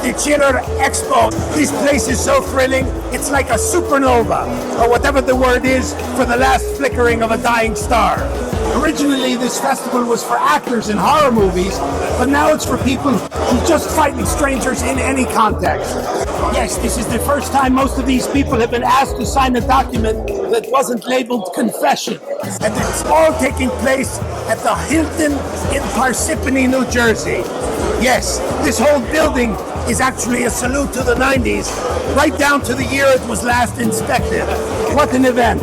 the Chiller Expo. This place is so thrilling. It's like a supernova, or whatever the word is, for the last flickering of a dying star. Originally, this festival was for actors in horror movies, but now it's for people who just fighting strangers in any context. Yes, this is the first time most of these people have been asked to sign a document that wasn't labeled confession. And it's all taking place at the Hilton in Parsippany, New Jersey. Yes, this whole building is actually a salute to the 90s, right down to the year it was last inspected. What an event.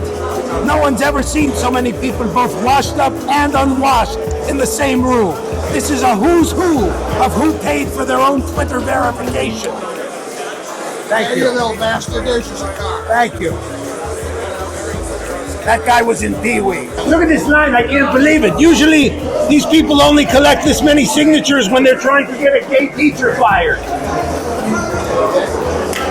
No one's ever seen so many people both washed up and unwashed in the same room. This is a who's who of who paid for their own Twitter verification. Thank you. You little bastard, there's your cigar. Thank you. That guy was in Pee Wee. Look at this line, I can't believe it. Usually, these people only collect this many signatures when they're trying to get a gay teacher fired.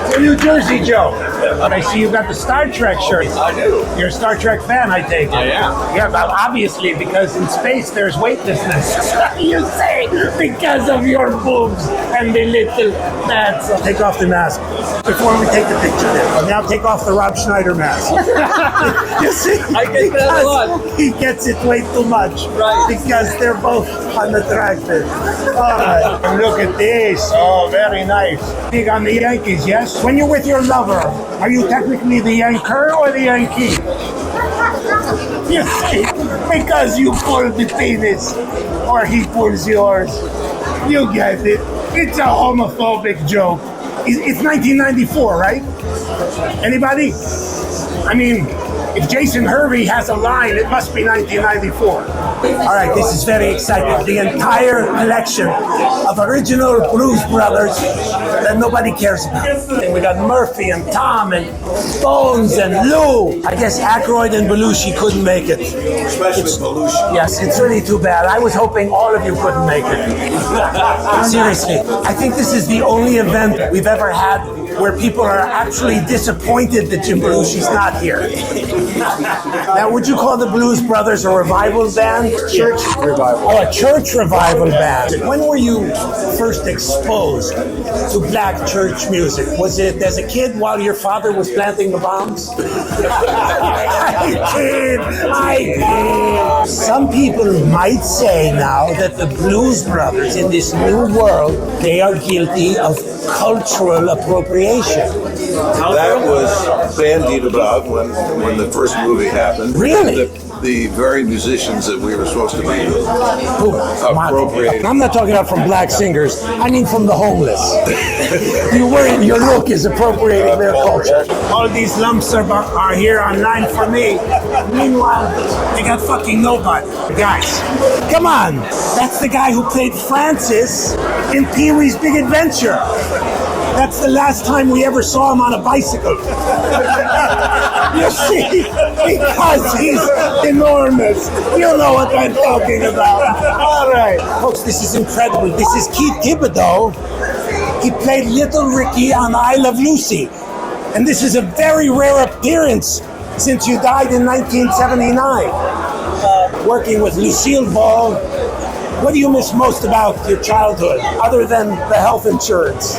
It's a New Jersey joke. But I see you got the Star Trek shirt. I do. You're a Star Trek fan, I take it. I am. Yeah, well, obviously, because in space there's weightlessness. You say, because of your boobs and the little bats. Take off the mask before we take the picture there. Now take off the Rob Schneider mask. You see? I get that a lot. He gets it way too much. Right. Because they're both unattractive. All right. And look at this. Oh, very nice. Big on the Yankees, yes? When you're with your lover, are you technically the Yanker or the Yankee? You see, because you pull the penis or he pulls yours. You get it. It's a homophobic joke. It's 1994, right? Anybody? I mean, if Jason Hervey has a line, it must be 1994. All right, this is very exciting. The entire collection of original Blues Brothers that nobody cares about. And we got Murphy and Tom and Bones and Lou. I guess Aykroyd and Belushi couldn't make it. Especially Belushi. Yes, it's really too bad. I was hoping all of you couldn't make it. Seriously, I think this is the only event we've ever had where people are actually disappointed that Jim Belushi's not here. Now, would you call the Blues Brothers a revival band? Church revival. Oh, a church revival band. When were you first exposed to black church music? Was it as a kid while your father was planting the bombs? I did. Some people might say now that the Blues Brothers in this new world, they are guilty of cultural appropriation. That was bandied about when the first movie happened. Really? The very musicians that we were supposed to be appropriating. I'm not talking about from black singers. I mean from the homeless. Your look is appropriating their culture. All these lumps are here online for me. Meanwhile, they got fucking nobody. Guys, come on. That's the guy who played Francis in Pee Wee's Big Adventure. That's the last time we ever saw him on a bicycle. You see, because he's enormous. You know what I'm talking about. All right. Folks, this is incredible. This is Keith Thibodeaux. He played Little Ricky on I Love Lucy. And this is a very rare appearance since you died in 1979. Working with Lucille Ball. What do you miss most about your childhood, other than the health insurance?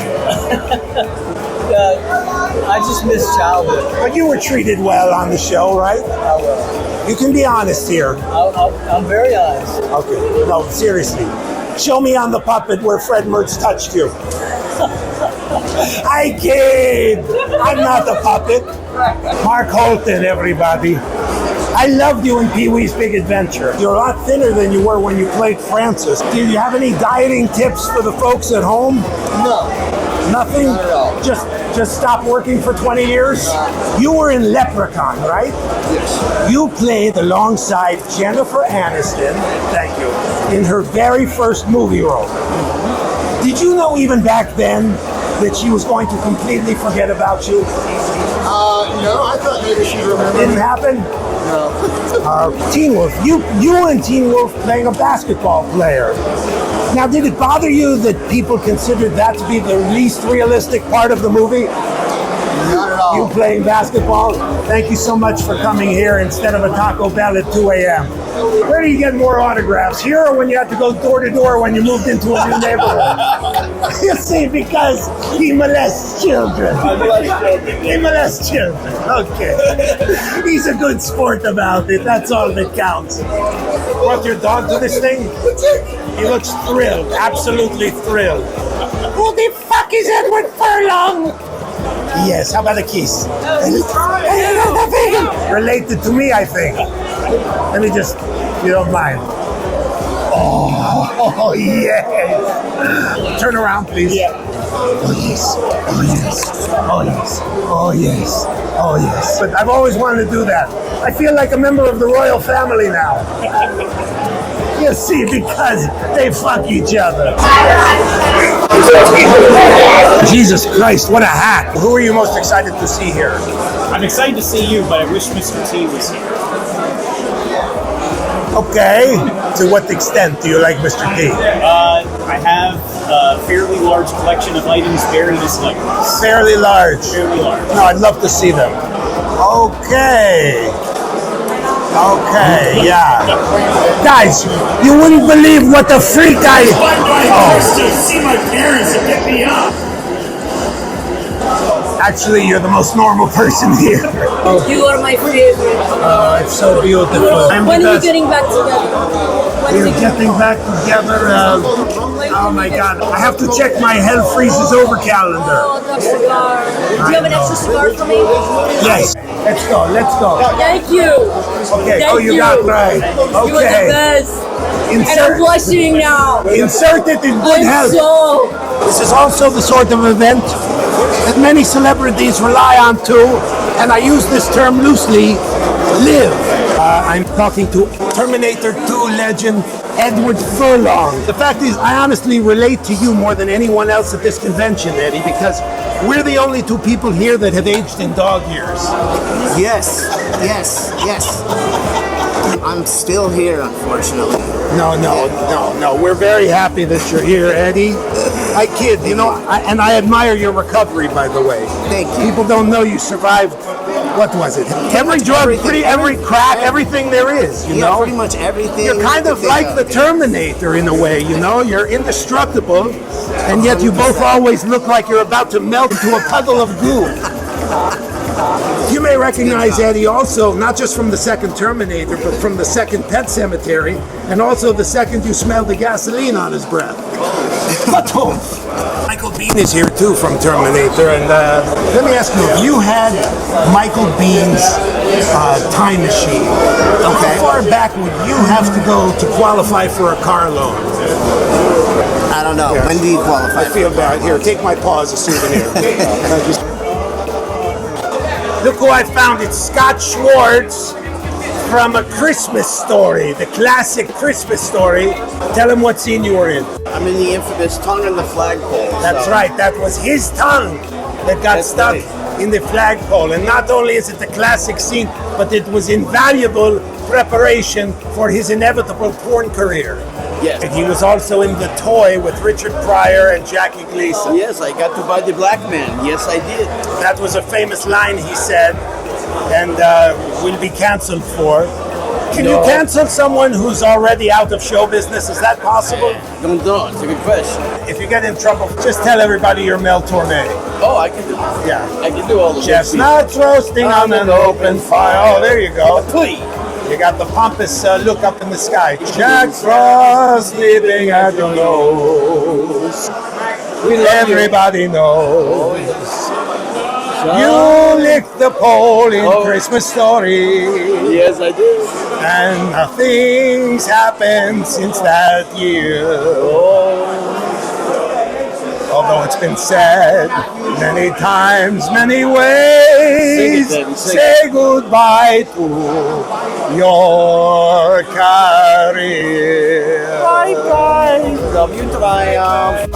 I just miss childhood. But you were treated well on the show, right? I will. You can be honest here. I'm very honest. Okay, no, seriously. Show me on the puppet where Fred Mertz touched you. I kid. I'm not the puppet. Mark Holton, everybody. I loved you in Pee Wee's Big Adventure. You're a lot thinner than you were when you played Francis. Do you have any dieting tips for the folks at home? No. Nothing? Not at all. Just stop working for 20 years? You were in Leprechaun, right? Yes. You played alongside Jennifer Aniston, thank you, in her very first movie role. Did you know even back then that she was going to completely forget about you? No, I thought maybe she'd remember. Didn't happen? No. Teen Wolf, you and Teen Wolf playing a basketball player. Now, did it bother you that people considered that to be the least realistic part of the movie? Not at all. You playing basketball? Thank you so much for coming here instead of a Taco Bell at 2 a.m. Where do you get more autographs? Here or when you have to go door to door when you moved into a new neighborhood? You see, because he molests children. He molests children. Okay. He's a good sport about it. That's all that counts. Brought your dog to this thing? He looks thrilled. Absolutely thrilled. Who the fuck is Edward Furlong? Yes, how about a kiss? Related to me, I think. Let me just, if you don't mind. Oh, yes. Turn around, please. Yeah. Oh, yes. Oh, yes. Oh, yes. Oh, yes. Oh, yes. But I've always wanted to do that. I feel like a member of the royal family now. You see, because they fuck each other. Jesus Christ, what a hack. Who are you most excited to see here? I'm excited to see you, but I wish Mr. T was here. Okay. To what extent do you like Mr. T? I have a fairly large collection of items buried as like Fairly large. fairly large. No, I'd love to see them. Okay. Okay, yeah. Guys, you wouldn't believe what the freak I... To see my parents and pick me up. Actually, you're the most normal person here. You are my favorite. Oh, it's so beautiful. When are we getting back together? We're getting back together. Oh my God. I have to check my hell freezes over calendar. Oh, the cigar. Do you have an extra cigar for me? Yes. Let's go. Let's go. Thank you. Okay. Thank Oh, you got right. You are the Okay. best. And I'm Insert, blushing now. insert it in good I'm health. so... This is also the sort of event that many celebrities rely on too, and I use this term loosely, live. I'm talking to Terminator 2 legend Edward Furlong. The fact is, I honestly relate to you more than anyone else at this convention, Eddie, because we're the only two people here that have aged in dog years. Yes, yes, yes. I'm still here, unfortunately. No. We're very happy that you're here, Eddie. I kid, you know, and I admire your recovery, by the way. Thank you. People don't know you survived, what was it? Every drug, every crack, everything there is, you know? Pretty much everything. You're kind of like the Terminator in a way, you know? You're indestructible, and yet you both always look like you're about to melt into a puddle of goo. You may recognize Eddie also, not just from the second Terminator, but from the second Pet Cemetery, and also the second you smelled the gasoline on his breath. Michael Biehn is here too from Terminator, and let me ask you, if you had Michael Bihn's time machine, how far back would you have to go to qualify for a car loan? I don't know. When do you qualify? I feel bad. Here, take my paw as a souvenir. Look who I found. It's Scott Schwartz from A Christmas Story, the classic Christmas Story. Tell him what scene you were in. I'm in the infamous tongue on the flagpole. That's right. That was his tongue that got stuck in the flagpole. And not only is it the classic scene, but it was invaluable preparation for his inevitable porn career. Yes. And he was also in The Toy with Richard Pryor and Jackie Gleason. Yes, I got to buy the black man. Yes, I did. That was a famous line he said, and will be canceled for. Can you cancel someone who's already out of show business? Is that possible? Don't know. It's a good question. If you get in trouble, just tell everybody you're Mel Torme. Oh, I can do it. Yeah. I can do all the Chestnuts roasting on an open fire. Oh, there you go. Please. You got the pompous look up in the sky. Jack Frost sleeping at your nose. Everybody knows. You licked the pole in Christmas Story. Yes, I did. And nothing's happened since that year. Although it's been said many times, many ways, say goodbye to your career. Bye-bye. Love you, Triumph.